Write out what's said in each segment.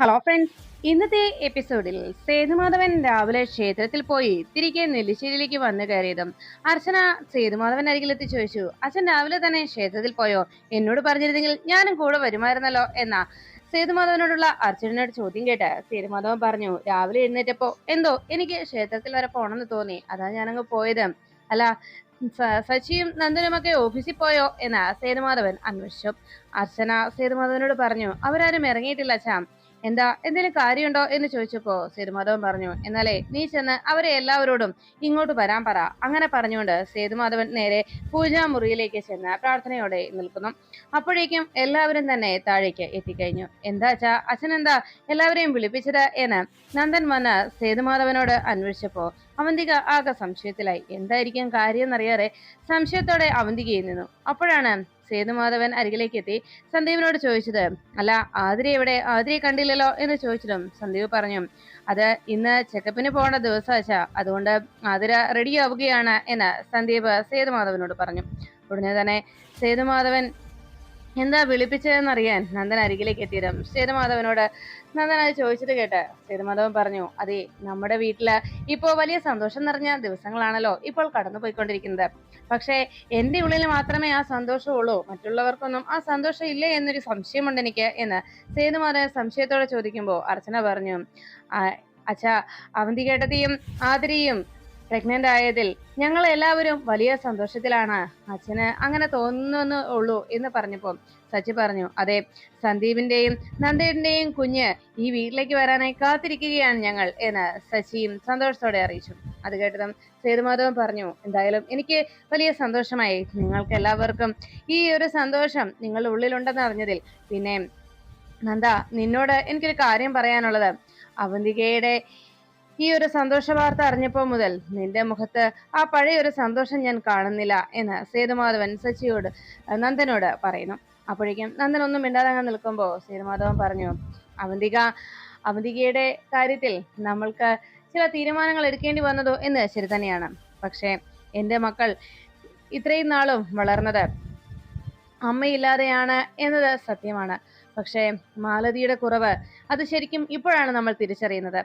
Hello friends, ഇന്നത്തെ എപ്പിസോഡിൽ സേതുമാധവൻ രാവിലെ ക്ഷേത്രത്തിൽ പോയി തിരികെ നെല്ലിശ്ശേരിയിലേക്ക് വന്നു കയറിയതും അർച്ചന സേതുമാധവൻ അരികിലെത്തി ചോദിച്ചു, അച്ഛൻ രാവിലെ തന്നെ ക്ഷേത്രത്തിൽ പോയോ? എന്നോട് പറഞ്ഞിരുന്നെങ്കിൽ ഞാനും കൂടെ വരുമായിരുന്നല്ലോ എന്ന സേതുമാധവനോടുള്ള അർച്ചനയുടെ ചോദ്യം കേട്ട് സേതുമാധവൻ പറഞ്ഞു, രാവിലെ എഴുന്നേറ്റപ്പോ എന്തോ എനിക്ക് ക്ഷേത്രത്തിൽ വരെ പോണെന്ന് തോന്നി, അതാ ഞാനങ്ങ് പോയത്. അല്ല, സച്ചിയും നന്ദനുമൊക്കെ ഓഫീസിൽ പോയോ എന്ന സേതുമാധവൻ അന്വേഷിച്ചു. അർച്ചന സേതുമാധവനോട് പറഞ്ഞു, അവരാരും ഇറങ്ങിയിട്ടില്ല അച്ഛാ. എന്താ, എന്തെങ്കിലും കാര്യമുണ്ടോ എന്ന് ചോദിച്ചപ്പോ സേതുമാധവൻ പറഞ്ഞു, എന്നാലേ നീ ചെന്ന് അവരെ എല്ലാവരോടും ഇങ്ങോട്ട് വരാൻ പറ. അങ്ങനെ പറഞ്ഞുകൊണ്ട് സേതുമാധവൻ നേരെ പൂജാമുറിയിലേക്ക് ചെന്ന് പ്രാർത്ഥനയോടെ നിൽക്കുന്നു. അപ്പോഴേക്കും എല്ലാവരും തന്നെ താഴേക്ക് എത്തിക്കഴിഞ്ഞു. എന്താ അച്ഛാ, അച്ഛൻ എന്താ എല്ലാവരെയും വിളിപ്പിച്ചത് എന്ന് നന്ദൻ വന്ന് സേതുമാധവനോട് അന്വേഷിച്ചപ്പോ അവന്തിക ആകെ സംശയത്തിലായി. എന്തായിരിക്കും കാര്യം എന്നറിയാതെ സംശയത്തോടെ അവന്തികയിൽ നിന്നു. അപ്പോഴാണ് സേതുമാധവൻ അരികിലേക്ക് എത്തി സന്ദീപിനോട് ചോദിച്ചത്, അല്ല ആതിര എവിടെ? ആതിരയെ കണ്ടില്ലല്ലോ എന്ന് ചോദിച്ചതും സന്ദീപ് പറഞ്ഞു, അത് ഇന്ന് ചെക്കപ്പിന് പോകേണ്ട ദിവസം വെച്ചാ, അതുകൊണ്ട് ആതിര റെഡി ആവുകയാണ് എന്ന് സന്ദീപ് സേതുമാധവനോട് പറഞ്ഞു. ഉടനെ തന്നെ സേതുമാധവൻ എന്താ വിളിപ്പിച്ചതെന്നറിയാൻ നന്ദൻ അരികിലേക്ക് എത്തിയതും സേതുമാധവനോട് നന്ദൻ അത് ചോദിച്ചത് കേട്ട് സേതുമാധവൻ പറഞ്ഞു, അതെ, നമ്മുടെ വീട്ടില് ഇപ്പോ വലിയ സന്തോഷം നിറഞ്ഞ ദിവസങ്ങളാണല്ലോ ഇപ്പോൾ കടന്നുപോയിക്കൊണ്ടിരിക്കുന്നത്. പക്ഷേ എന്റെ ഉള്ളിൽ മാത്രമേ ആ സന്തോഷമുള്ളൂ, മറ്റുള്ളവർക്കൊന്നും ആ സന്തോഷം ഇല്ലേ എന്നൊരു സംശയമുണ്ട് എനിക്ക് എന്ന് സേതുമാധവൻ സംശയത്തോടെ ചോദിക്കുമ്പോൾ അർച്ചന പറഞ്ഞു, അച്ഛാ, അവന്തികേട്ടതിയും ആതിരയും പ്രഗ്നന്റ് ആയതിൽ ഞങ്ങൾ എല്ലാവരും വലിയ സന്തോഷത്തിലാണ്. അച്ഛന് അങ്ങനെ തോന്നുന്നു ഉള്ളൂ എന്ന് പറഞ്ഞപ്പോൾ സച്ചി പറഞ്ഞു, അതെ, സന്ദീപിന്റെയും നന്ദേന്റെയും കുഞ്ഞ് ഈ വീട്ടിലേക്ക് വരാനായി കാത്തിരിക്കുകയാണ് ഞങ്ങൾ എന്ന് സച്ചിയും സന്തോഷത്തോടെ അറിയിച്ചു. അത് കേട്ടതും സേതുമാധവൻ പറഞ്ഞു, എന്തായാലും എനിക്ക് വലിയ സന്തോഷമായി. നിങ്ങൾക്ക് എല്ലാവർക്കും ഈ ഒരു സന്തോഷം നിങ്ങളുടെ ഉള്ളിലുണ്ടെന്ന് അറിഞ്ഞതിൽ. പിന്നെ നന്ദ, നിന്നോട് എനിക്കൊരു കാര്യം പറയാനുള്ളത്. അവന്തികയുടെ ഈ ഒരു സന്തോഷ വാർത്ത അറിഞ്ഞപ്പോൾ മുതൽ നിന്റെ മുഖത്ത് ആ പഴയ ഒരു സന്തോഷം ഞാൻ കാണുന്നില്ല എന്ന് സേതുമാധവൻ സച്ചിയോട് നന്ദനോട് പറയുന്നു. അപ്പോഴേക്കും നന്ദൻ ഒന്നും മിണ്ടാതെ നിൽക്കുമ്പോൾ സേതുമാധവൻ പറഞ്ഞു, അവന്തികയുടെ കാര്യത്തിൽ നമ്മൾക്ക് ചില തീരുമാനങ്ങൾ എടുക്കേണ്ടി വന്നതോ എന്ന് ശരി തന്നെയാണ്. പക്ഷേ എന്റെ മക്കൾ ഇത്രയും നാളും വളർന്നത് അമ്മയില്ലാതെയാണ് എന്നത് സത്യമാണ്. പക്ഷേ മാലതിയുടെ കുറവ് അത് ശരിക്കും ഇപ്പോഴാണ് നമ്മൾ തിരിച്ചറിയുന്നത്.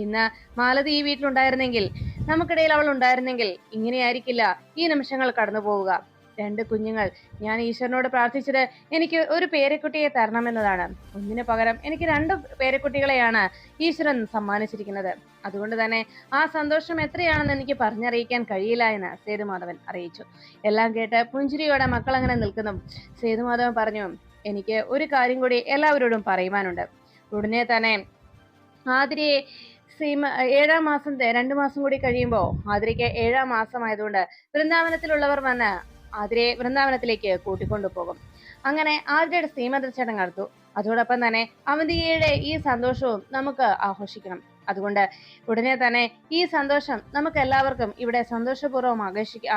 ഇന്ന് മാലതി ഈ വീട്ടിലുണ്ടായിരുന്നെങ്കിൽ, നമുക്കിടയിൽ അവൾ ഉണ്ടായിരുന്നെങ്കിൽ ഇങ്ങനെയായിരിക്കില്ല ഈ നിമിഷങ്ങൾ കടന്നു പോവുക. 2 കുഞ്ഞുങ്ങൾ. ഞാൻ ഈശ്വരനോട് പ്രാർത്ഥിച്ചത് എനിക്ക് ഒരു പേരക്കുട്ടിയെ തരണമെന്നതാണ്. ഒന്നിനു പകരം എനിക്ക് 2 പേരക്കുട്ടികളെയാണ് ഈശ്വരൻ സമ്മാനിച്ചിരിക്കുന്നത്. അതുകൊണ്ട് തന്നെ ആ സന്തോഷം എത്രയാണെന്ന് എനിക്ക് പറഞ്ഞറിയിക്കാൻ കഴിയില്ല എന്ന് സേതുമാധവൻ അറിയിച്ചു. എല്ലാം കേട്ട് പുഞ്ചിരിയോടെ മക്കൾ അങ്ങനെ നിൽക്കുന്നു. സേതുമാധവൻ പറഞ്ഞു, എനിക്ക് ഒരു കാര്യം കൂടി എല്ലാവരോടും പറയുവാനുണ്ട്. ഉടനെ തന്നെ ആതിരയെ 7-ാം മാസം 2 മാസം കൂടി കഴിയുമ്പോൾ ആതിരയ്ക്ക് 7-ാം മാസമായതുകൊണ്ട് വൃന്ദാവനത്തിലുള്ളവർ വന്ന് ആതിരയെ വൃന്ദാവനത്തിലേക്ക് കൂട്ടിക്കൊണ്ടുപോകും. അങ്ങനെ ആതിരയുടെ ശ്രീമന്ത ചടങ്ങ് നടത്തു. അതോടൊപ്പം തന്നെ അവന്തികയുടെ ഈ സന്തോഷവും നമുക്ക് ആഘോഷിക്കണം. അതുകൊണ്ട് ഉടനെ തന്നെ ഈ സന്തോഷം നമുക്ക് എല്ലാവർക്കും ഇവിടെ സന്തോഷപൂർവ്വം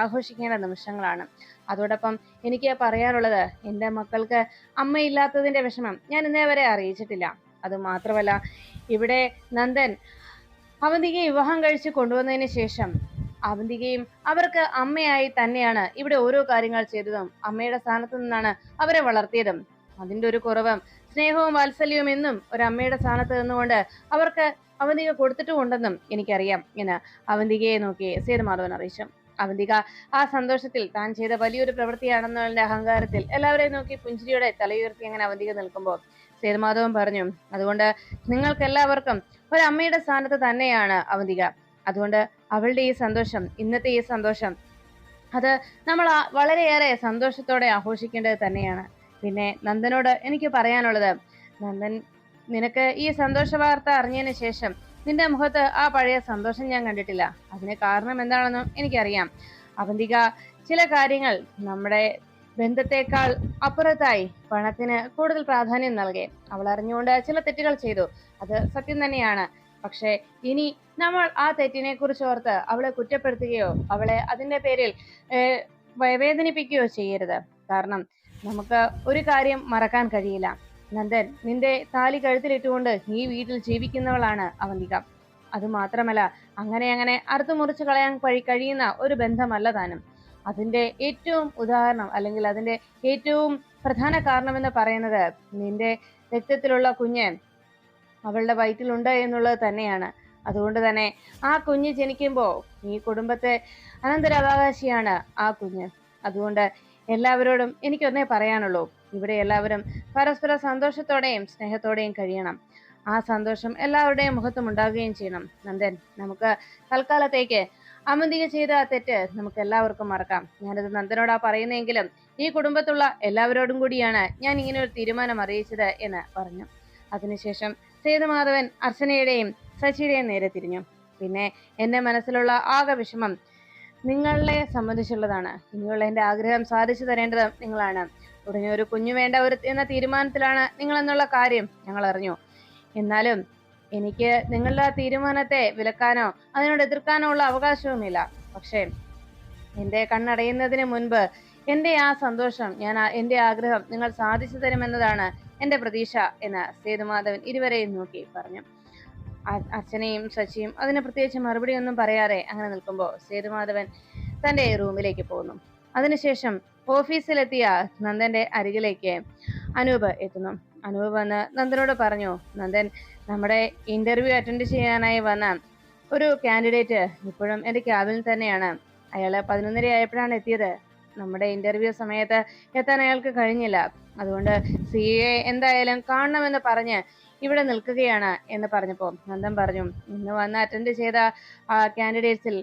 ആഘോഷിക്കേണ്ട നിമിഷങ്ങളാണ്. അതോടൊപ്പം എനിക്ക് പറയാനുള്ളത്, എൻ്റെ മക്കൾക്ക് അമ്മയില്ലാത്തതിന്റെ വിഷമം ഞാൻ ഇന്നേ വരെ അറിയിച്ചിട്ടില്ല. അത് മാത്രമല്ല, ഇവിടെ നന്ദൻ അവന്തികയെ വിവാഹം കഴിച്ച് കൊണ്ടുവന്നതിന് ശേഷം അവന്തികയും അവർക്ക് അമ്മയായി തന്നെയാണ് ഇവിടെ ഓരോ കാര്യങ്ങൾ ചെയ്തതും അമ്മയുടെ സ്ഥാനത്ത് നിന്നാണ് അവരെ വളർത്തിയതും. അതിന്റെ ഒരു കുറവും സ്നേഹവും വാത്സല്യവും എന്നും ഒരു അമ്മയുടെ സ്ഥാനത്ത് നിന്നുകൊണ്ട് അവർക്ക് അവന്തിക കൊടുത്തിട്ടുമുണ്ടെന്നും എനിക്കറിയാം എന്ന് അവന്തികയെ നോക്കി സേതുമാധവൻ അറിയിച്ചു. അവന്തിക ആ സന്തോഷത്തിൽ താൻ ചെയ്ത വലിയൊരു പ്രവൃത്തിയാണെന്നുള്ള അഹങ്കാരത്തിൽ എല്ലാവരെയും നോക്കി പുഞ്ചിരിയോടെ തലയുയർത്തി അങ്ങനെ അവന്തിക നിൽക്കുമ്പോൾ സേതുമാധവൻ പറഞ്ഞു, അതുകൊണ്ട് നിങ്ങൾക്ക് എല്ലാവർക്കും ഒരമ്മയുടെ സ്ഥാനത്ത് തന്നെയാണ് അവന്തിക. അതുകൊണ്ട് അവളുടെ ഈ സന്തോഷം, ഇന്നത്തെ ഈ സന്തോഷം, അത് നമ്മൾ വളരെയേറെ സന്തോഷത്തോടെ ആഘോഷിക്കേണ്ടത് തന്നെയാണ്. പിന്നെ നന്ദനോട് എനിക്ക് പറയാനുള്ളത്, നന്ദൻ, നിനക്ക് ഈ സന്തോഷ വാർത്ത അറിഞ്ഞതിന് ശേഷം നിന്റെ മുഖത്ത് ആ പഴയ സന്തോഷം ഞാൻ കണ്ടിട്ടില്ല. അതിന് കാരണം എന്താണെന്നും എനിക്കറിയാം. അവന്തിക ചില കാര്യങ്ങൾ നമ്മുടെ ബന്ധത്തെക്കാൾ അപ്പുറത്തായി പണത്തിന് കൂടുതൽ പ്രാധാന്യം നൽകി അവൾ അറിഞ്ഞുകൊണ്ട് ചില തെറ്റുകൾ ചെയ്തു. അത് സത്യം തന്നെയാണ്. പക്ഷെ ഇനി നമ്മൾ ആ തെറ്റിനെ കുറിച്ച് ഓർത്ത് അവളെ കുറ്റപ്പെടുത്തുകയോ അവളെ അതിന്റെ പേരിൽ വേദനിപ്പിക്കുകയോ ചെയ്യരുത്. കാരണം നമുക്ക് ഒരു കാര്യം മറക്കാൻ കഴിയില്ല. നന്ദൻ, നിന്റെ താലി കഴുത്തിലിട്ടുകൊണ്ട് ഈ വീട്ടിൽ ജീവിക്കുന്നവളാണ് അവന്തിക. അത് മാത്രമല്ല, അങ്ങനെ അറുത്തു മുറിച്ച് കളയാൻ കഴിയുന്ന ഒരു ബന്ധമല്ല താനും. അതിന്റെ ഏറ്റവും ഉദാഹരണം, അല്ലെങ്കിൽ അതിന്റെ ഏറ്റവും പ്രധാന കാരണമെന്ന് പറയുന്നത്, നിന്റെ രക്തത്തിലുള്ള കുഞ്ഞ് അവളുടെ വയറ്റിലുണ്ട് എന്നുള്ളത് തന്നെയാണ്. അതുകൊണ്ട് തന്നെ ആ കുഞ്ഞ് ജനിക്കുമ്പോൾ ഈ കുടുംബത്തെ അനന്തരാവകാശിയാണ് ആ കുഞ്ഞ്. അതുകൊണ്ട് എല്ലാവരോടും എനിക്കൊന്നേ പറയാനുള്ളൂ, ഇവിടെ എല്ലാവരും പരസ്പര സന്തോഷത്തോടെയും സ്നേഹത്തോടെയും കഴിയണം. ആ സന്തോഷം എല്ലാവരുടെയും മുഖത്തും ഉണ്ടാകുകയും ചെയ്യണം. നന്ദൻ, നമുക്ക് തൽക്കാലത്തേക്ക് അമന്തിക ചെയ്ത ആ തെറ്റ് നമുക്ക് എല്ലാവർക്കും മറക്കാം. ഞാനത് നന്ദനോടാ പറയുന്നെങ്കിലും ഈ കുടുംബത്തുള്ള എല്ലാവരോടും കൂടിയാണ് ഞാൻ ഇങ്ങനെ ഒരു തീരുമാനം അറിയിച്ചത് എന്ന് പറഞ്ഞു. അതിനുശേഷം സേതുമാധവൻ അർച്ചനയുടെയും ശശിയുടെയും നേരെ തിരിഞ്ഞു. പിന്നെ എന്റെ മനസ്സിലുള്ള ആകെ വിഷമം നിങ്ങളെ സംബന്ധിച്ചുള്ളതാണ്. ഇനിയുള്ള എന്റെ ആഗ്രഹം സാധിച്ചു തരേണ്ടത് നിങ്ങളാണ്. ഉടനെ ഒരു കുഞ്ഞു വേണ്ട എന്ന തീരുമാനത്തിലാണ് നിങ്ങൾ എന്നുള്ള കാര്യം ഞങ്ങൾ അറിഞ്ഞു. എന്നാലും എനിക്ക് നിങ്ങളുടെ ആ തീരുമാനത്തെ വിലക്കാനോ അതിനോട് എതിർക്കാനോ ഉള്ള അവകാശവുമില്ല. പക്ഷേ എന്റെ കണ്ണടയുന്നതിന് മുൻപ് എന്റെ ആ സന്തോഷം, എന്റെ ആഗ്രഹം നിങ്ങൾ സാധിച്ചു തരുമെന്നതാണ് എന്റെ പ്രതീക്ഷ എന്ന് സേതുമാധവൻ ഇരുവരെയും നോക്കി പറഞ്ഞു. അർച്ചനയും ശശിയും അതിന് പ്രത്യേകിച്ച് മറുപടി ഒന്നും പറയാതെ അങ്ങനെ നിൽക്കുമ്പോൾ സേതുമാധവൻ തന്റെ റൂമിലേക്ക് പോകുന്നു. അതിനുശേഷം ഓഫീസിലെത്തിയ നന്ദന്റെ അരികിലേക്ക് അനൂപ് എത്തുന്നു. അനൂപ് വന്ന് നന്ദനോട് പറഞ്ഞു, നന്ദൻ, നമ്മുടെ ഇന്റർവ്യൂ അറ്റൻഡ് ചെയ്യാനായി വന്ന ഒരു കാൻഡിഡേറ്റ് ഇപ്പോഴും എന്റെ ക്യാബിനിൽ തന്നെയാണ്. അയാള് 11:30 ആയപ്പോഴാണ് എത്തിയത്. നമ്മുടെ ഇന്റർവ്യൂ സമയത്ത് എത്താൻ അയാൾക്ക് കഴിഞ്ഞില്ല. അതുകൊണ്ട് CA എന്തായാലും കാണണമെന്ന് പറഞ്ഞ് ഇവിടെ നിൽക്കുകയാണ് എന്ന് പറഞ്ഞപ്പോ നന്ദൻ പറഞ്ഞു, ഇന്ന് വന്ന് അറ്റൻഡ് ചെയ്ത കാൻഡിഡേറ്റ്സിൽ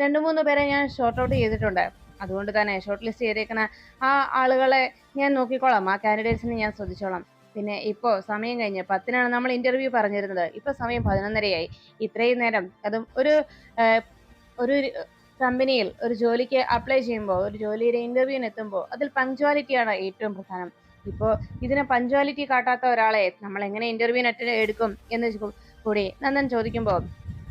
2-3 പേരെ ഞാൻ ഷോർട്ട് ഔട്ട് ചെയ്തിട്ടുണ്ട്. അതുകൊണ്ട് തന്നെ ഷോർട്ട് ലിസ്റ്റ് ചെയ്തേക്കുന്ന ആ ആളുകളെ ഞാൻ നോക്കിക്കോളാം, ആ കാൻഡിഡേറ്റ്സിനെ ഞാൻ ശ്രദ്ധിച്ചോളാം. പിന്നെ ഇപ്പോ സമയം കഴിഞ്ഞ് 10-നാണ് നമ്മൾ ഇന്റർവ്യൂ പറഞ്ഞിരുന്നത്. ഇപ്പൊ സമയം 11:30 ഇത്രയും നേരം അതും ഒരു കമ്പനിയിൽ ഒരു ജോലിക്ക് അപ്ലൈ ചെയ്യുമ്പോൾ, ഒരു ജോലിയുടെ ഇന്റർവ്യൂവിന് എത്തുമ്പോൾ അതിൽ പങ്ക്ച്വാലിറ്റിയാണ് ഏറ്റവും പ്രധാനം. ഇപ്പോ ഇതിന് പഞ്ച്വാലിറ്റി കാട്ടാത്ത ഒരാളെ നമ്മൾ എങ്ങനെ ഇന്റർവ്യൂവിന് എടുക്കും എന്ന് കൂടി നന്ദൻ ചോദിക്കുമ്പോൾ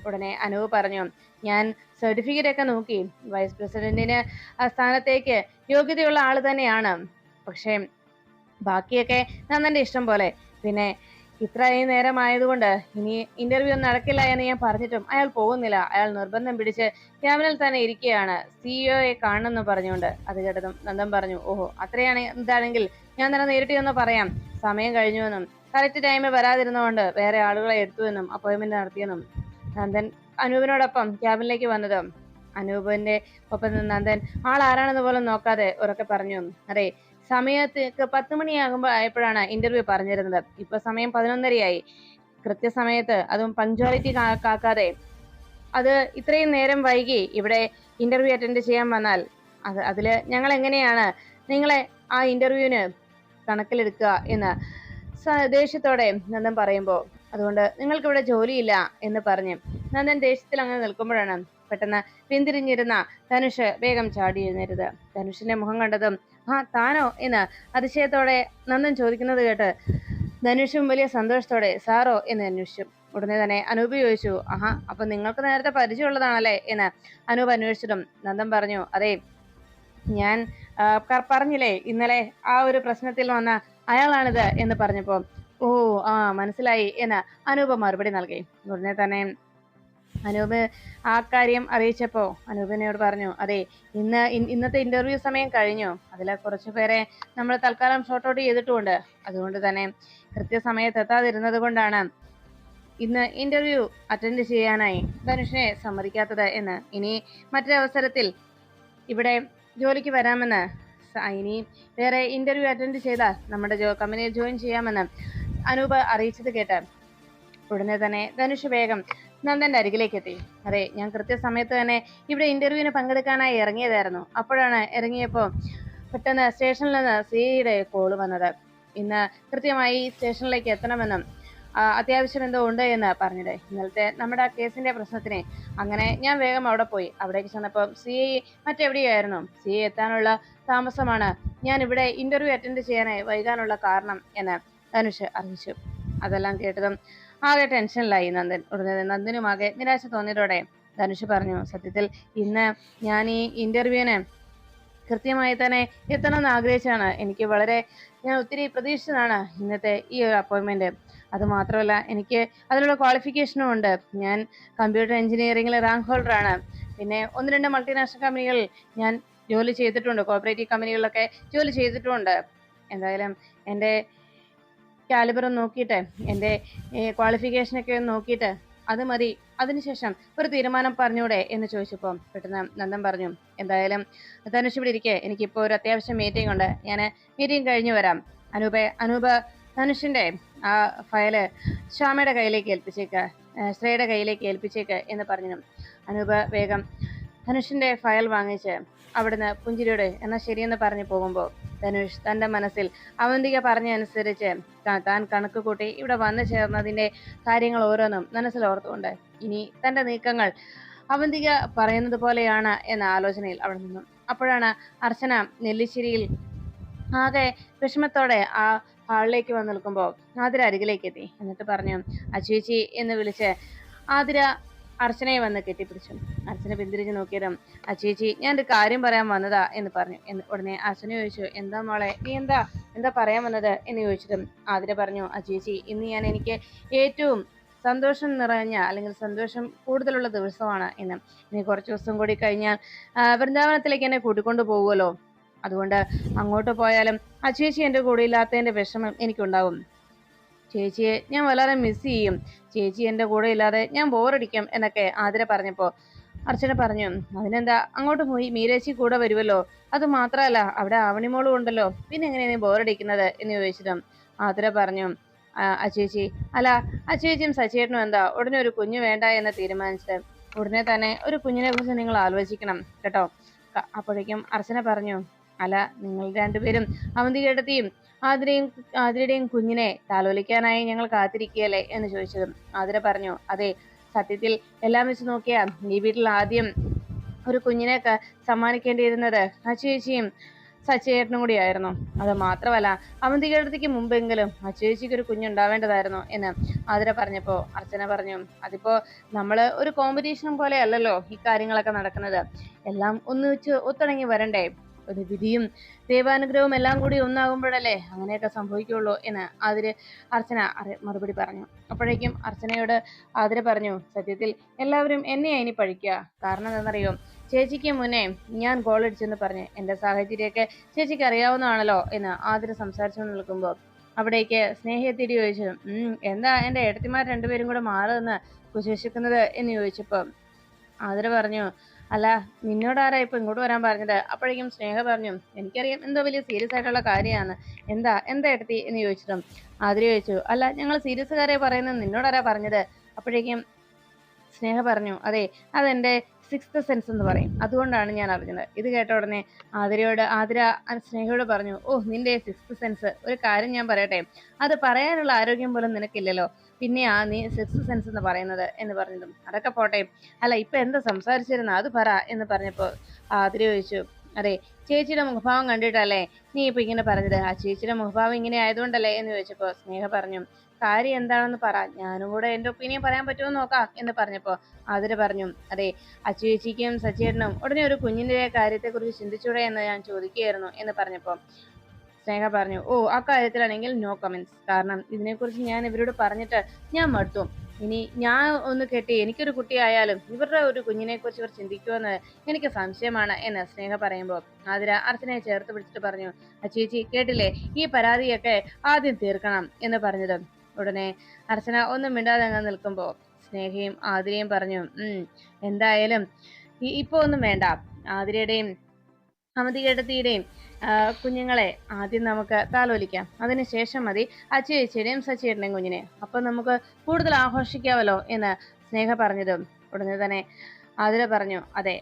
ഉടനെ അനൂപ് പറഞ്ഞു, ഞാൻ സർട്ടിഫിക്കറ്റ് ഒക്കെ നോക്കി, വൈസ് പ്രസിഡന്റിന് ആ സ്ഥാനത്തേക്ക് യോഗ്യതയുള്ള ആള് തന്നെയാണ്. പക്ഷേ ബാക്കിയൊക്കെ നന്ദന്റെ ഇഷ്ടം പോലെ. പിന്നെ ഇത്രയും നേരമായതുകൊണ്ട് ഇനി ഇന്റർവ്യൂ ഒന്നും നടക്കില്ല എന്ന് ഞാൻ പറഞ്ഞിട്ടും അയാൾ പോകുന്നില്ല. അയാൾ നിർബന്ധം പിടിച്ച് ക്യാബിനിൽ തന്നെ ഇരിക്കുകയാണ്, CEO കാണണമെന്ന് പറഞ്ഞുകൊണ്ട്. അത് കേട്ടതും നന്ദൻ പറഞ്ഞു, ഓഹോ, അത്രയാണ് ഇതാണെങ്കിൽ ഞാൻ തന്നെ നേരിട്ട് ഒന്ന് പറയാം. സമയം കഴിഞ്ഞുവെന്നും കറക്റ്റ് ടൈമിൽ വരാതിരുന്നുകൊണ്ട് വേറെ ആളുകളെ എടുത്തുവെന്നും അപ്പോയിന്റ്മെന്റ് നടത്തിയെന്നും. നന്ദൻ അനൂപിനോടൊപ്പം ക്യാബിനിലേക്ക് വന്നതും അനൂപിന്റെ ഒപ്പം നന്ദൻ ആളാരാണെന്ന് പോലും നോക്കാതെ ഉറക്കെ പറഞ്ഞു, അതെ, സമയത്തേക്ക് 10 മണിയായപ്പോഴാണ് ഇന്റർവ്യൂ പറഞ്ഞിരുന്നത്. ഇപ്പൊ സമയം 11:30. കൃത്യസമയത്ത് അതും പഞ്ച്വാലിറ്റി കാക്കാതെ അത് ഇത്രയും നേരം വൈകി ഇവിടെ ഇന്റർവ്യൂ അറ്റൻഡ് ചെയ്യാൻ വന്നാൽ അതില് ഞങ്ങൾ എങ്ങനെയാണ് നിങ്ങളെ ആ ഇന്റർവ്യൂവിന് കണക്കിലെടുക്കുക എന്ന് ദേഷ്യത്തോടെ നന്ദൻ പറയുമ്പോ, അതുകൊണ്ട് നിങ്ങൾക്ക് ഇവിടെ ജോലിയില്ല എന്ന് പറഞ്ഞ് നന്ദൻ ദേഷ്യത്തിൽ അങ്ങനെ നിൽക്കുമ്പോഴാണ് പെട്ടെന്ന് പിന്തിരിഞ്ഞിരുന്ന ധനുഷ് വേഗം ചാടി എഴുന്നേറ്റത്. ധനുഷിന്റെ മുഖം കണ്ടതും, ആ താനോ എന്ന് അതിശയത്തോടെ നന്ദൻ ചോദിക്കുന്നത് കേട്ട് ധനുഷും വലിയ സന്തോഷത്തോടെ സാറോ എന്ന് അന്വേഷിച്ചു. ഉടനെ തന്നെ അനൂപ് ചോദിച്ചു, ആഹാ, അപ്പൊ നിങ്ങൾക്ക് നേരത്തെ പരിചയമുള്ളതാണല്ലേ എന്ന് അനൂപ് അന്വേഷിച്ചിട്ടും നന്ദൻ പറഞ്ഞു, അതെ, ഞാൻ പറഞ്ഞില്ലേ ഇന്നലെ ആ ഒരു പ്രശ്നത്തിൽ വന്ന അയാളാണിത് എന്ന് പറഞ്ഞപ്പോ, ഓ ആ മനസ്സിലായി എന്ന് അനൂപ് മറുപടി നൽകി. ഉടനെ തന്നെ അനൂപ് ആ കാര്യം അറിയിച്ചപ്പോ അനൂപിനോട് പറഞ്ഞു, അതെ, ഇന്നത്തെ ഇന്റർവ്യൂ സമയം കഴിഞ്ഞു. അതിലെ കുറച്ചു പേരെ നമ്മൾ തൽക്കാലം ഷോർട്ട് ഔട്ട് ചെയ്തിട്ടുമുണ്ട്. അതുകൊണ്ട് തന്നെ കൃത്യസമയത്ത് എത്താതിരുന്നത് കൊണ്ടാണ് ഇന്ന് ഇന്റർവ്യൂ അറ്റൻഡ് ചെയ്യാനായി ധനുഷിനെ സമ്മതിക്കാത്തത് എന്ന്. ഇനി മറ്റൊരവസരത്തിൽ ഇവിടെ ജോലിക്ക് വരാമെന്ന്, ഇനി വേറെ ഇന്റർവ്യൂ അറ്റൻഡ് ചെയ്താൽ നമ്മുടെ കമ്പനിയിൽ ജോയിൻ ചെയ്യാമെന്ന് അനൂപ് അറിയിച്ചത് കേട്ട് ഉടനെ തന്നെ ധനുഷ് വേഗം നന്ദന്റെ അരികിലേക്ക് എത്തി. അതെ, ഞാൻ കൃത്യസമയത്ത് തന്നെ ഇവിടെ ഇന്റർവ്യൂവിന് പങ്കെടുക്കാനായി ഇറങ്ങിയതായിരുന്നു. അപ്പോഴാണ് ഇറങ്ങിയപ്പോൾ പെട്ടെന്ന് സ്റ്റേഷനിൽ നിന്ന് CAയുടെ കോള് വന്നത്. ഇന്ന് കൃത്യമായി സ്റ്റേഷനിലേക്ക് എത്തണമെന്നും അത്യാവശ്യം എന്തോ ഉണ്ട് എന്ന് പറഞ്ഞത്, ഇന്നലത്തെ നമ്മുടെ ആ കേസിന്റെ പ്രശ്നത്തിന്. അങ്ങനെ ഞാൻ വേഗം അവിടെ പോയി. അവിടേക്ക് ചെന്നപ്പോൾ CA മറ്റെവിടെയായിരുന്നു. CA എത്താനുള്ള താമസമാണ് ഞാൻ ഇവിടെ ഇന്റർവ്യൂ അറ്റൻഡ് ചെയ്യാനായി വൈകാനുള്ള കാരണം എന്ന് ധനുഷ് അറിയിച്ചു. അതെല്ലാം കേട്ടതും ആകെ ടെൻഷനിലായി നന്ദൻ. ഉടനെ നന്ദനുമാകെ നിരാശ തോന്നിയതോടെ ധനുഷ് പറഞ്ഞു, സത്യത്തിൽ ഇന്ന് ഞാൻ ഈ ഇന്റർവ്യൂവിന് കൃത്യമായി തന്നെ എത്തണമെന്ന് ആഗ്രഹിച്ചാണ്. ഞാൻ ഒത്തിരി പ്രതീക്ഷിച്ചതാണ് ഇന്നത്തെ ഈ ഒരു അപ്പോയിന്റ്മെന്റ്. അത് മാത്രമല്ല, എനിക്ക് അതിനുള്ള ക്വാളിഫിക്കേഷനും ഉണ്ട്. ഞാൻ കമ്പ്യൂട്ടർ എഞ്ചിനീയറിംഗിൽ റാങ്ക് ഹോൾഡർ ആണ്. പിന്നെ 1-2 മൾട്ടിനാഷണൽ കമ്പനികളിൽ ഞാൻ ജോലി ചെയ്തിട്ടുണ്ട്, കോപ്പറേറ്റീവ് കമ്പനികളിലൊക്കെ ജോലി ചെയ്തിട്ടുമുണ്ട്. എന്തായാലും എൻ്റെ കാലിബർ ഒന്ന് നോക്കിയിട്ട് എൻ്റെ ക്വാളിഫിക്കേഷനൊക്കെ ഒന്ന് നോക്കിയിട്ട് അത് മതി, അതിനുശേഷം ഒരു തീരുമാനം പറഞ്ഞൂടെ എന്ന് ചോദിച്ചപ്പോൾ പെട്ടെന്ന് നന്ദൻ പറഞ്ഞു, എന്തായാലും ധനുഷ് ഇവിടെ ഇരിക്കെ, എനിക്കിപ്പോൾ ഒരു അത്യാവശ്യം മീറ്റിംഗ് ഉണ്ട്, ഞാൻ മീറ്റിംഗ് കഴിഞ്ഞു വരാം. അനൂപ് ധനുഷിന്റെ ആ ഫയല് ശ്യാമയുടെ കയ്യിലേക്ക് ഏൽപ്പിച്ചേക്ക്, ശ്രേയുടെ കയ്യിലേക്ക് ഏൽപ്പിച്ചേക്ക് എന്ന് പറഞ്ഞു. അനൂപ് വേഗം ധനുഷിന്റെ ഫയൽ വാങ്ങിച്ച് അവിടുന്ന് പുഞ്ചിരിയോടെ എന്നാൽ ശരിയെന്ന് പറഞ്ഞു പോകുമ്പോൾ ധനുഷ് തന്റെ മനസ്സിൽ അവന്തിക പറഞ്ഞനുസരിച്ച് താൻ കണക്ക് കൂട്ടി ഇവിടെ വന്നു ചേർന്നതിന്റെ കാര്യങ്ങൾ ഓരോന്നും മനസ്സിൽ ഓർത്തുകൊണ്ട് ഇനി തന്റെ നീക്കങ്ങൾ അവന്തിക പറയുന്നത് പോലെയാണ് എന്ന ആലോചനയിൽ അവിടെ നിന്നും. അപ്പോഴാണ് അർച്ചന നെല്ലിശ്ശേരിയിൽ ആകെ വിഷമത്തോടെ ആ ഹാളിലേക്ക് വന്ന് നിൽക്കുമ്പോൾ ആതിര അരികിലേക്ക് എത്തി. എന്നിട്ട് പറഞ്ഞു, അച്ചേച്ചി എന്ന് വിളിച്ച് ആതിര അർച്ചനയെ വന്ന് കെട്ടിപ്പിടിച്ചു. അർച്ചന പിന്തിരിഞ്ഞ് നോക്കിയതും, അച്ചേച്ചി ഞാൻ ഒരു കാര്യം പറയാൻ വന്നതാ എന്ന് പറഞ്ഞു. ഉടനെ അർച്ചന ചോദിച്ചു, എന്താ മോളെ, നീ എന്താ പറയാൻ വന്നത് എന്ന് ചോദിച്ചതും ആതിര പറഞ്ഞു, അച്ചേച്ചി ഇന്ന് എനിക്ക് ഏറ്റവും സന്തോഷം നിറഞ്ഞ അല്ലെങ്കിൽ സന്തോഷം കൂടുതലുള്ള ദിവസമാണ് ഇന്ന്. ഇനി കുറച്ച് ദിവസം കൂടി കഴിഞ്ഞാൽ വൃന്ദാവനത്തിലേക്ക് എന്നെ കൂട്ടിക്കൊണ്ടു പോകുമല്ലോ, അതുകൊണ്ട് അങ്ങോട്ട് പോയാലും ചേച്ചി എൻ്റെ കൂടെ ഇല്ലാത്തതിന്റെ വിഷമം എനിക്കുണ്ടാവും. ചേച്ചിയെ ഞാൻ വളരെ മിസ് ചെയ്യും, ചേച്ചി എൻ്റെ കൂടെ ഇല്ലാതെ ഞാൻ ബോറടിക്കും എന്നൊക്കെ ആതിര പറഞ്ഞപ്പോ അർച്ചന പറഞ്ഞു, അതിനെന്താ, അങ്ങോട്ട് പോയി മീരേച്ചി കൂടെ വരുമല്ലോ, അത് മാത്രമല്ല അവിടെ ആവണിമോളും ഉണ്ടല്ലോ, പിന്നെ എങ്ങനെയാണ് നീ ബോറടിക്കുന്നത് എന്ന് ചോദിച്ചിട്ടും ആതിര പറഞ്ഞു, അച്ചേച്ചി അല്ല, അച്ചേച്ചിയും സച്ചേട്ടനും എന്താ ഉടനെ ഒരു കുഞ്ഞു വേണ്ട എന്ന് തീരുമാനിച്ചത്, ഉടനെ തന്നെ ഒരു കുഞ്ഞിനെ കുറിച്ച് നിങ്ങൾ ആലോചിക്കണം കേട്ടോ. അപ്പോഴേക്കും അർച്ചന പറഞ്ഞു, അല്ല, നിങ്ങൾ രണ്ടുപേരും അവന്തികേട്ടത്തെയും ആതിരയുടെയും കുഞ്ഞിനെ താലോലിക്കാനായി ഞങ്ങൾ കാത്തിരിക്കുകയല്ലേ എന്ന് ചോദിച്ചതും ആതിര പറഞ്ഞു, അതെ, സത്യത്തിൽ എല്ലാം വെച്ച് നോക്കിയാ ഈ വീട്ടിൽ ആദ്യം ഒരു കുഞ്ഞിനെ സമ്മാനിക്കേണ്ടിയിരുന്നത് അച്ചേച്ചിയും സച്ചേട്ടനും കൂടിയായിരുന്നു. അത് മാത്രമല്ല അവന്തികേട്ടത്തിക്ക് മുമ്പെങ്കിലും അച്ചേച്ചിക്ക് ഒരു കുഞ്ഞുണ്ടാവേണ്ടതായിരുന്നു എന്ന് ആതിര പറഞ്ഞപ്പോ അർച്ചന പറഞ്ഞു, അതിപ്പോ നമ്മള് ഒരു കോമ്പറ്റീഷൻ പോലെ അല്ലല്ലോ ഈ കാര്യങ്ങളൊക്കെ നടക്കുന്നത്, എല്ലാം ഒന്നിച്ച് ഒത്തിണങ്ങി വരണ്ടേ, ഒരു വിധിയും ദൈവാനുഗ്രഹവും എല്ലാം കൂടി ഒന്നാകുമ്പോഴല്ലേ അങ്ങനെയൊക്കെ സംഭവിക്കുള്ളൂ എന്ന് അർച്ചന മറുപടി പറഞ്ഞു. അപ്പോഴേക്കും അർച്ചനയോട് ആതിര പറഞ്ഞു, സത്യത്തിൽ എല്ലാവരും എന്നെ ഇനി പഴിക്കുക, കാരണം എന്താണെന്നറിയോ, ചേച്ചിക്ക് മുന്നേ ഞാൻ ഗോൾ അടിച്ചെന്ന് പറഞ്ഞ് എന്റെ സാഹചര്യമൊക്കെ ചേച്ചിക്ക് അറിയാവുന്നതാണല്ലോ എന്ന് ആതിര സംസാരിച്ചു നിൽക്കുമ്പോൾ അവിടേക്ക് സ്നേഹത്തിരി ചോദിച്ചു, എന്താ എന്റെ ഏട്ടത്തിമാർ രണ്ടുപേരും കൂടെ മാറുമെന്ന് കുശേഷിക്കുന്നത് എന്ന് ചോദിച്ചപ്പോ ആതിര പറഞ്ഞു, അല്ല, നിന്നോടാരാ ഇപ്പൊ ഇങ്ങോട്ട് വരാൻ പറഞ്ഞത്? അപ്പോഴേക്കും സ്നേഹ പറഞ്ഞു, എനിക്കറിയാം എന്തോ വലിയ സീരിയസ് ആയിട്ടുള്ള കാര്യമാണ്, എന്താ എടുത്തി എന്ന് ചോദിച്ചിട്ടും ആതിര ചോദിച്ചു, അല്ല, ഞങ്ങൾ സീരിയസ് കാര്യം പറയുന്നത് നിന്നോടാരാ പറഞ്ഞത്? അപ്പോഴേക്കും സ്നേഹ പറഞ്ഞു, അതെ, അതെന്റെ സിക്സ്ത് സെൻസ് എന്ന് പറയും, അതുകൊണ്ടാണ് ഞാൻ അറിഞ്ഞത്. ഇത് കേട്ട ഉടനെ ആതിര സ്നേഹയോട് പറഞ്ഞു, നിന്റെ സിക്സ്ത് സെൻസ്, ഒരു കാര്യം ഞാൻ പറയട്ടെ, അത് പറയാനുള്ള ആരോഗ്യം പോലും നിനക്കില്ലല്ലോ, പിന്നെയാ നീ സിക്സ്ത് സെൻസ് എന്ന് പറയുന്നത് എന്ന് പറഞ്ഞതും, അതൊക്കെ പോട്ടെ, അല്ല ഇപ്പൊ എന്താ സംസാരിച്ചിരുന്ന അത് പറ എന്ന് പറഞ്ഞപ്പോ ആതിര ചോദിച്ചു, അതെ, ചേച്ചിയുടെ മുഖഭാവം കണ്ടിട്ടല്ലേ നീ ഇപ്പൊ ഇങ്ങനെ പറഞ്ഞത്, ആ ചേച്ചിയുടെ മുഖഭാവം ഇങ്ങനെ ആയതുകൊണ്ടല്ലേ എന്ന് ചോദിച്ചപ്പോ സ്നേഹ പറഞ്ഞു, കാര്യം എന്താണെന്ന് പറ, ഞാനും കൂടെ എന്റെ ഒപ്പീനിയൻ പറയാൻ പറ്റുമോ നോക്കാം എന്ന് പറഞ്ഞപ്പോ ആതിര പറഞ്ഞു, അതെ, അച്ചുചേച്ചിക്കും സച്ചേട്ടനും ഉടനെ ഒരു കുഞ്ഞിന്റെ കാര്യത്തെക്കുറിച്ച് ചിന്തിച്ചൂടെ എന്ന് ഞാൻ ചോദിക്കുകയായിരുന്നു എന്ന് പറഞ്ഞപ്പോ സ്നേഹ പറഞ്ഞു, ആ കാര്യത്തിലാണെങ്കിൽ നോ കമന്റ്സ്, കാരണം ഇതിനെക്കുറിച്ച് ഞാൻ ഇവരോട് പറഞ്ഞിട്ട് ഞാൻ മടുത്തു, ഇനി ഞാൻ ഒന്ന് കെട്ടി എനിക്കൊരു കുട്ടിയായാലും ഇവരുടെ ഒരു കുഞ്ഞിനെ കുറിച്ച് ഇവർ ചിന്തിക്കുമെന്ന് എനിക്ക് സംശയമാണ് എന്ന് സ്നേഹ പറയുമ്പോൾ ആതിര അർച്ചനയെ ചേർത്ത് പിടിച്ചിട്ട് പറഞ്ഞു, ചേച്ചി കേട്ടില്ലേ, ഈ പരാതിയൊക്കെ ആദ്യം തീർക്കണം എന്ന് പറഞ്ഞത്. ഉടനെ അർച്ചന ഒന്നും മിണ്ടാതെ അങ്ങ് നിൽക്കുമ്പോ സ്നേഹയും ആതിരയും പറഞ്ഞു, എന്തായാലും ഇപ്പൊ ഒന്നും വേണ്ട, ആതിരയുടെയും അവന്തികേട്ടത്തിയുടെയും കുഞ്ഞുങ്ങളെ ആദ്യം നമുക്ക് താലോലിക്കാം, അതിനുശേഷം മതി അച്ചുചേച്ചിയുടെയും സച്ചിയുടെയും കുഞ്ഞിനെ, അപ്പൊ നമുക്ക് കൂടുതൽ ആഘോഷിക്കാമല്ലോ എന്ന് സ്നേഹ പറഞ്ഞതും ഉടനെ തന്നെ ആതിര പറഞ്ഞു, അതെ,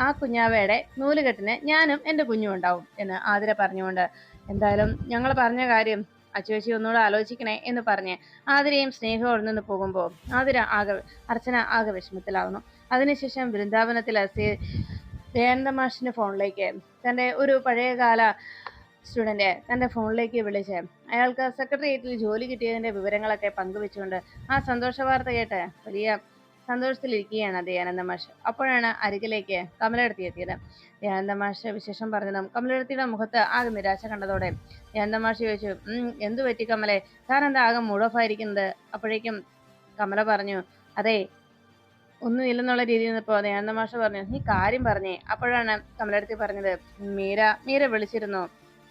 ആ കുഞ്ഞാവയുടെ നൂലുകെട്ടിന് ഞാനും എൻ്റെ കുഞ്ഞും ഉണ്ടാവും എന്ന് ആതിര പറഞ്ഞുകൊണ്ട്, എന്തായാലും ഞങ്ങൾ പറഞ്ഞ കാര്യം അച്ചുചേച്ചി ഒന്നുകൂടെ ആലോചിക്കണേ എന്ന് പറഞ്ഞ് ആതിരയും സ്നേഹവും അവിടെ നിന്ന് പോകുമ്പോൾ അർച്ചന ആകെ വിഷമത്തിലാവുന്നു. അതിനുശേഷം വൃന്ദാവനത്തിലെ ദയാനന്ദ മാഷിന്റെ ഫോണിലേക്ക് തന്റെ ഒരു പഴയകാല സ്റ്റുഡന്റ് തന്റെ ഫോണിലേക്ക് വിളിച്ച് അയാൾക്ക് സെക്രട്ടേറിയറ്റിൽ ജോലി കിട്ടിയതിന്റെ വിവരങ്ങളൊക്കെ പങ്കുവെച്ചുകൊണ്ട് ആ സന്തോഷ വാർത്ത കേട്ട് വലിയ സന്തോഷത്തിലിരിക്കുകയാണ് ദയാനന്ദ മാഷ്. അപ്പോഴാണ് അരികിലേക്ക് കമലയെടുത്തി എത്തിയത്. ദയാനന്ദ മാഷ് വിശേഷം പറഞ്ഞതും കമലയെടുത്തിയുടെ മുഖത്ത് ആകെ നിരാശ കണ്ടതോടെ ദയാനന്ദ മാഷ് ചോദിച്ചു, എന്തു പറ്റി കമലെ, താൻ എന്താ ആകെ മൂഡ് ഓഫ് ആയിരിക്കുന്നത്? അപ്പോഴേക്കും കമല പറഞ്ഞു, അതെ, ഒന്നും ഇല്ലെന്നുള്ള രീതിയിൽ നിന്നപ്പോ ദയാനന്ദ മാഷ് പറഞ്ഞു, നീ കാര്യം പറഞ്ഞേ. അപ്പോഴാണ് കമലടുത്ത് പറഞ്ഞത്, മീര വിളിച്ചിരുന്നോ,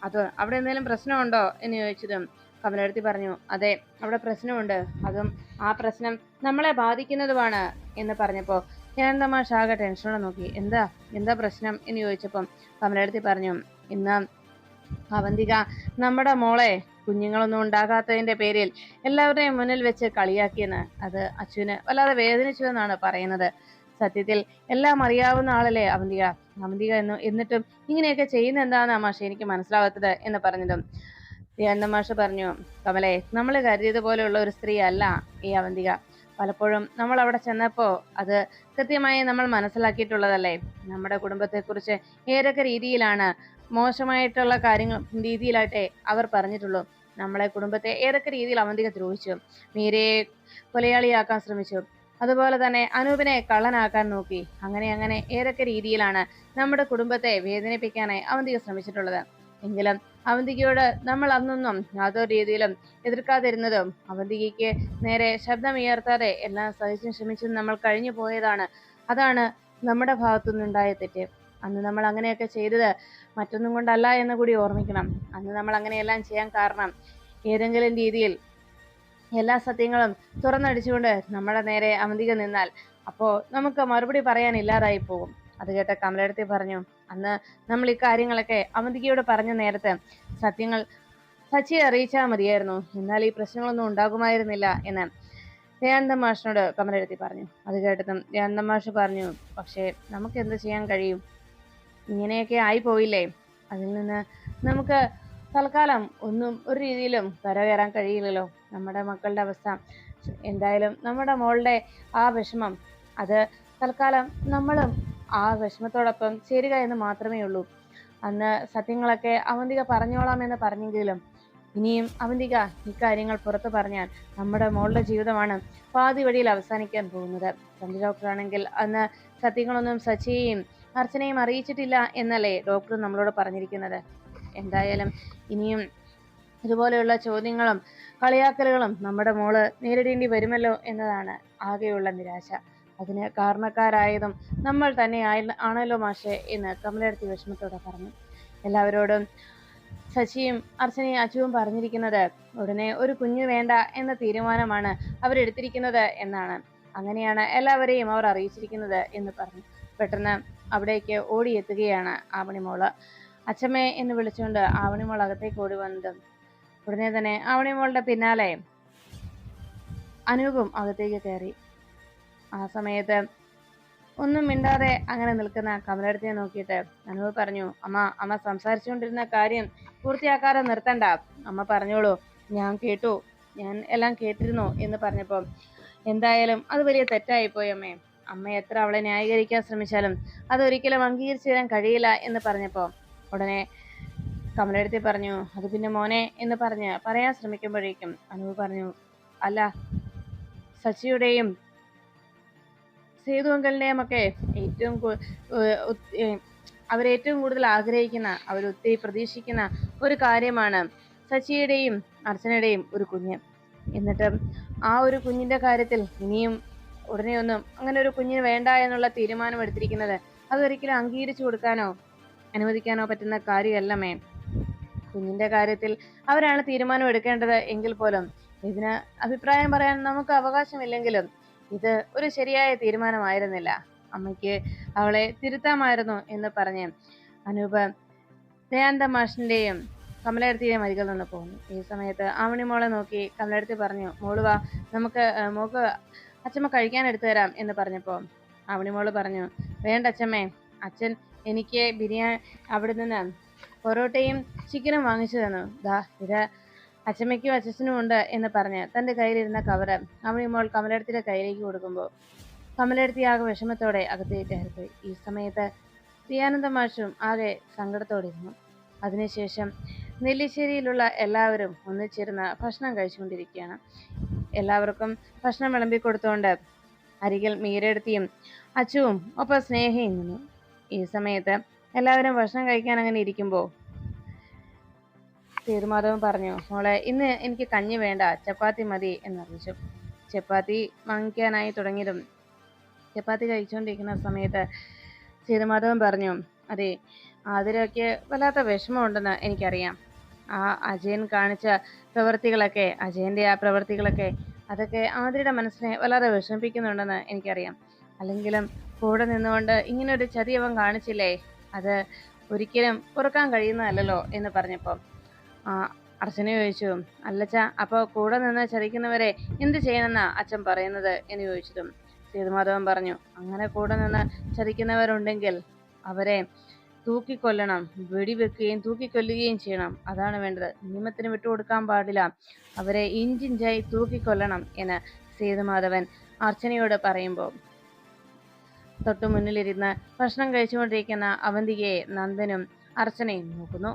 അത് അവിടെ എന്തെങ്കിലും പ്രശ്നമുണ്ടോ എന്ന് ചോദിച്ചതും കമലടുത്തി പറഞ്ഞു. അതെ, അവിടെ പ്രശ്നമുണ്ട്. അതും ആ പ്രശ്നം നമ്മളെ ബാധിക്കുന്നതുമാണ് എന്ന് പറഞ്ഞപ്പോ ജയന്തമാഷ് ആകെ ടെൻഷനോടെ നോക്കി. എന്താ എന്താ പ്രശ്നം എന്ന് ചോദിച്ചപ്പം കമലടുത്തി പറഞ്ഞു, ഇന്ന് അവന്തിക നമ്മുടെ മോളെ കുഞ്ഞുങ്ങളൊന്നും ഉണ്ടാകാത്തതിന്റെ പേരിൽ എല്ലാവരുടെയും മുന്നിൽ വെച്ച് കളിയാക്കിയെന്ന്. അത് അച്ഛന് വല്ലാതെ വേദനിച്ചു എന്നാണ് പറയുന്നത്. സത്യത്തിൽ എല്ലാം അറിയാവുന്ന ആളല്ലേ അവന്തിക. അവന്തിക എന്നിട്ടും ഇങ്ങനെയൊക്കെ ചെയ്യുന്ന എന്താണെന്നാ മാഷെ എനിക്ക് മനസ്സിലാവാത്തത് എന്ന് പറഞ്ഞതും മാഷ് പറഞ്ഞു, കമലെ, നമ്മൾ കരുതിയതുപോലെയുള്ള ഒരു സ്ത്രീ അല്ല ഈ അവന്തിക. പലപ്പോഴും നമ്മൾ അവിടെ ചെന്നപ്പോ അത് കൃത്യമായി നമ്മൾ മനസ്സിലാക്കിയിട്ടുള്ളതല്ലേ. നമ്മുടെ കുടുംബത്തെക്കുറിച്ച് ഏതൊക്കെ രീതിയിലാണ് മോശമായിട്ടുള്ള രീതിയിലായിട്ടേ അവർ പറഞ്ഞിട്ടുള്ളൂ. നമ്മളെ കുടുംബത്തെ ഏതൊക്കെ രീതിയിൽ അവന്തിക ദ്രോഹിച്ചു. മീരയെ കൊലയാളിയാക്കാൻ ശ്രമിച്ചു, അതുപോലെ തന്നെ അനൂപിനെ കള്ളനാക്കാൻ നോക്കി. അങ്ങനെ ഏതൊക്കെ രീതിയിലാണ് നമ്മുടെ കുടുംബത്തെ വേദനിപ്പിക്കാനായി അവന്തിക ശ്രമിച്ചിട്ടുള്ളത്. എങ്കിലും അവന്തികയോട് നമ്മൾ അന്നൊന്നും യാതൊരു രീതിയിലും എതിർക്കാതിരുന്നതും അവന്തികയ്ക്ക് നേരെ ശബ്ദമുയർത്താതെ എല്ലാം സഹിച്ചും ശ്രമിച്ചും നമ്മൾ കഴിഞ്ഞു പോയതാണ്. അതാണ് നമ്മുടെ ഭാഗത്തുനിന്നുണ്ടായ തെറ്റ്. അന്ന് നമ്മൾ അങ്ങനെയൊക്കെ ചെയ്തത് മറ്റൊന്നും കൊണ്ടല്ല എന്ന് കൂടി ഓർമ്മിക്കണം. അന്ന് നമ്മൾ അങ്ങനെയെല്ലാം ചെയ്യാൻ കാരണം ഏതെങ്കിലും രീതിയിൽ എല്ലാ സത്യങ്ങളും തുറന്നടിച്ചുകൊണ്ട് നമ്മുടെ നേരെ അവന്തിക നിന്നാൽ അപ്പോ നമുക്ക് മറുപടി പറയാൻ ഇല്ലാതായി പോകും. അത് കേട്ട കമലടുത്തി പറഞ്ഞു, അന്ന് നമ്മൾ ഇക്കാര്യങ്ങളൊക്കെ അവന്തികയോട് പറഞ്ഞ നേരത്തെ സത്യങ്ങൾ സച്ചിയെ അറിയിച്ചാൽ മതിയായിരുന്നു. എന്നാൽ ഈ പ്രശ്നങ്ങളൊന്നും ഉണ്ടാകുമായിരുന്നില്ല എന്ന് ദയാനന്ദ മാഷിനോട് കമലടുത്തി പറഞ്ഞു. അത് കേട്ടതും ദയാനന്ദ മാഷ് പറഞ്ഞു, പക്ഷേ നമുക്ക് എന്ത് ചെയ്യാൻ കഴിയും? ഇങ്ങനെയൊക്കെ ആയി പോയില്ലേ. അതിൽ നിന്ന് നമുക്ക് തൽക്കാലം ഒന്നും ഒരു രീതിയിലും കരകയറാൻ കഴിയില്ലല്ലോ. നമ്മുടെ മക്കളുടെ അവസ്ഥ എന്തായാലും നമ്മുടെ മോളുടെ ആ വിഷമം അത് തൽക്കാലം നമ്മളും ആ വിഷമത്തോടൊപ്പം ചേരുക എന്ന് മാത്രമേ ഉള്ളൂ. അന്ന് സത്യങ്ങളൊക്കെ അവന്തിക പറഞ്ഞോളാം എന്ന് പറഞ്ഞെങ്കിലും ഇനിയും അവന്തിക ഇക്കാര്യങ്ങൾ പുറത്തു പറഞ്ഞാൽ നമ്മുടെ മോളുടെ ജീവിതമാണ് പാതി വഴിയിൽ അവസാനിക്കാൻ പോകുന്നത്. സന്ധി ഡോക്ടറാണെങ്കിൽ അന്ന് സത്യങ്ങളൊന്നും സച്ചിയെയും അർച്ചനയും അറിയിച്ചിട്ടില്ല എന്നല്ലേ ഡോക്ടർ നമ്മളോട് പറഞ്ഞിരിക്കുന്നത്. എന്തായാലും ഇനിയും ഇതുപോലെയുള്ള ചോദ്യങ്ങളും കളിയാക്കലുകളും നമ്മുടെ മോള് നേരിടേണ്ടി വരുമല്ലോ എന്നതാണ് ആകെയുള്ള നിരാശ. അതിന് കാരണക്കാരായതും നമ്മൾ തന്നെ ആണല്ലോ മാഷെ എന്ന് കമലടുത്തി വിഷമത്തോടെ പറഞ്ഞു. എല്ലാവരോടും ശശിയും അർച്ചനയും അച്ചുവും പറഞ്ഞിരിക്കുന്നത് ഉടനെ ഒരു കുഞ്ഞു വേണ്ട എന്ന തീരുമാനമാണ് അവരെടുത്തിരിക്കുന്നത് എന്നാണ്. അങ്ങനെയാണ് എല്ലാവരെയും അവർ അറിയിച്ചിരിക്കുന്നത് എന്ന് പറഞ്ഞു. പെട്ടെന്ന് അവിടേക്ക് ഓടിയെത്തുകയാണ് ആവണിമോള്. അച്ചമ്മേ എന്ന് വിളിച്ചുകൊണ്ട് ആവണിമോൾ അകത്തേക്ക് ഓടി വന്നതും ഉടനെ തന്നെ ആവണിമോളുടെ പിന്നാലെ അനൂപും അകത്തേക്ക് കയറി. ആ സമയത്ത് ഒന്നും മിണ്ടാതെ അങ്ങനെ നിൽക്കുന്ന കമലടുത്തിനെ നോക്കിയിട്ട് അനൂപ് പറഞ്ഞു, അമ്മ സംസാരിച്ചുകൊണ്ടിരുന്ന കാര്യം പൂർത്തിയാക്കാതെ നിർത്തണ്ട. അമ്മ പറഞ്ഞോളൂ, ഞാൻ കേട്ടു, ഞാൻ എല്ലാം കേട്ടിരുന്നു എന്ന് പറഞ്ഞപ്പോൾ എന്തായാലും അത് വലിയ തെറ്റായിപ്പോയി അമ്മേ. അമ്മ എത്ര അവളെ ന്യായീകരിക്കാൻ ശ്രമിച്ചാലും അതൊരിക്കലും അംഗീകരിച്ചു തരാൻ കഴിയില്ല എന്ന് പറഞ്ഞപ്പോ ഉടനെ കമലടുത്തി പറഞ്ഞു, അത് പിന്നെ മോനെ എന്ന് പറയാൻ ശ്രമിക്കുമ്പോഴേക്കും അനൂപ് പറഞ്ഞു, അല്ല, സച്ചിയുടെയും സേതു അങ്കിളിന്റെയും ഒക്കെ അവരേറ്റവും കൂടുതൽ ആഗ്രഹിക്കുന്ന, അവരൊത്തിരി പ്രതീക്ഷിക്കുന്ന ഒരു കാര്യമാണ് സച്ചിയുടെയും അർച്ചനയുടെയും ഒരു കുഞ്ഞ്. എന്നിട്ടും ആ ഒരു കുഞ്ഞിന്റെ കാര്യത്തിൽ ഇനിയും ഉടനെ ഒന്നും അങ്ങനെ ഒരു കുഞ്ഞിന് വേണ്ട എന്നുള്ള തീരുമാനം എടുത്തിരിക്കുന്നത് അതൊരിക്കലും അംഗീകരിച്ചു കൊടുക്കാനോ അനുവദിക്കാനോ പറ്റുന്ന കാര്യമല്ലമേ. കുഞ്ഞിന്റെ കാര്യത്തിൽ അവരാണ് തീരുമാനം എടുക്കേണ്ടത് എങ്കിൽ പോലും ഇതിന് അഭിപ്രായം പറയാൻ നമുക്ക് അവകാശമില്ലെങ്കിലും ഇത് ഒരു ശരിയായ തീരുമാനമായിരുന്നില്ല. അമ്മയ്ക്ക് അവളെ തിരുത്താമായിരുന്നു എന്ന് പറഞ്ഞ് അനൂപ് ദയാനന്ദ മാഷിന്റെയും കമലടുത്തിയുടെയും അരികിൽ നിന്ന് പോകുന്നു. ഈ സമയത്ത് ആവണിമോളെ നോക്കി കമലടുത്തി പറഞ്ഞു, മോള് വാ, മോക്ക് അച്ഛമ്മ കഴിക്കാൻ എടുത്തു തരാം എന്ന് പറഞ്ഞപ്പോ ആവണിമോള് പറഞ്ഞു, വേണ്ട അച്ഛമ്മേ, അച്ഛൻ എനിക്ക് ബിരിയാണി അവിടെ നിന്ന് പൊറോട്ടയും ചിക്കനും വാങ്ങിച്ചു തന്നു. ഇത് അച്ഛമ്മയ്ക്കും അച്ഛനും ഉണ്ട് എന്ന് പറഞ്ഞ് തന്റെ കയ്യിലിരുന്ന കവറ് ആവണിമോൾ കമലടുത്തിയുടെ കയ്യിലേക്ക് കൊടുക്കുമ്പോൾ കമലടുത്തി ആകെ വിഷമത്തോടെ അകത്തേക്ക് കയറിപ്പോയി. ഈ സമയത്ത് ദയാനന്ദ മാഷും ആകെ സങ്കടത്തോടെ ഇരുന്നു. അതിനുശേഷം നെല്ലിശ്ശേരിയിലുള്ള എല്ലാവരും ഒന്നിച്ചിരുന്ന് ഭക്ഷണം കഴിച്ചുകൊണ്ടിരിക്കുകയാണ്. എല്ലാവർക്കും ഭക്ഷണം വിളമ്പിക്കൊടുത്തുകൊണ്ട് അരികിൽ മീരടുത്തിയും അച്ചുവും ഒപ്പം സ്നേഹയും നിന്നു. ഈ സമയത്ത് എല്ലാവരും ഭക്ഷണം കഴിക്കാൻ അങ്ങനെ ഇരിക്കുമ്പോൾ സേതുമാധവൻ പറഞ്ഞു, മോളെ, ഇന്ന് എനിക്ക് കഞ്ഞി വേണ്ട, ചപ്പാത്തി മതി എന്നറിയിച്ചു. ചപ്പാത്തി വാങ്ങിക്കാനായി തുടങ്ങിയതും ചപ്പാത്തി കഴിച്ചുകൊണ്ടിരിക്കുന്ന സമയത്ത് സേതുമാധവൻ പറഞ്ഞു, അതെ, ആതിരയ്ക്ക് വല്ലാത്ത വിഷമമുണ്ടെന്ന് എനിക്കറിയാം. ആ അജയൻ കാണിച്ച പ്രവൃത്തികളൊക്കെ, അജയന്റെ ആ പ്രവൃത്തികളൊക്കെ അതൊക്കെ ആതിരയുടെ മനസ്സിനെ വളരെ വിഷമിപ്പിക്കുന്നുണ്ടെന്ന് എനിക്കറിയാം. അല്ലെങ്കിലും കൂടെ നിന്നുകൊണ്ട് ഇങ്ങനെ ഒരു ചതി അവൻ കാണിച്ചില്ലേ, അത് ഒരിക്കലും പൊറുക്കാൻ കഴിയുന്നതല്ലല്ലോ എന്ന് പറഞ്ഞപ്പോ ആ അർച്ചന ചോദിച്ചു, അല്ലച്ച, അപ്പൊ കൂടെ നിന്ന് ചതിക്കുന്നവരെ എന്ത് ചെയ്യണമെന്നാ അച്ഛൻ പറയുന്നത് എന്ന് ചോദിച്ചതും സേതുമാധവൻ പറഞ്ഞു, അങ്ങനെ കൂടെ നിന്ന് ചതിക്കുന്നവരുണ്ടെങ്കിൽ അവരെ തൂക്കിക്കൊല്ലണം, വെടിവെക്കുകയും തൂക്കിക്കൊല്ലുകയും ചെയ്യണം, അതാണ് വേണ്ടത്. നിയമത്തിന് വിട്ടുകൊടുക്കാൻ പാടില്ല, അവരെ ഇഞ്ചിഞ്ചായി തൂക്കിക്കൊല്ലണം എന്ന് സേതുമാധവൻ അർച്ചനയോട് പറയുമ്പോൾ തൊട്ടു മുന്നിലിരുന്ന് ഭക്ഷണം കഴിച്ചുകൊണ്ടിരിക്കുന്ന അവന്തികയെ നന്ദനും അർച്ചനയും നോക്കുന്നു.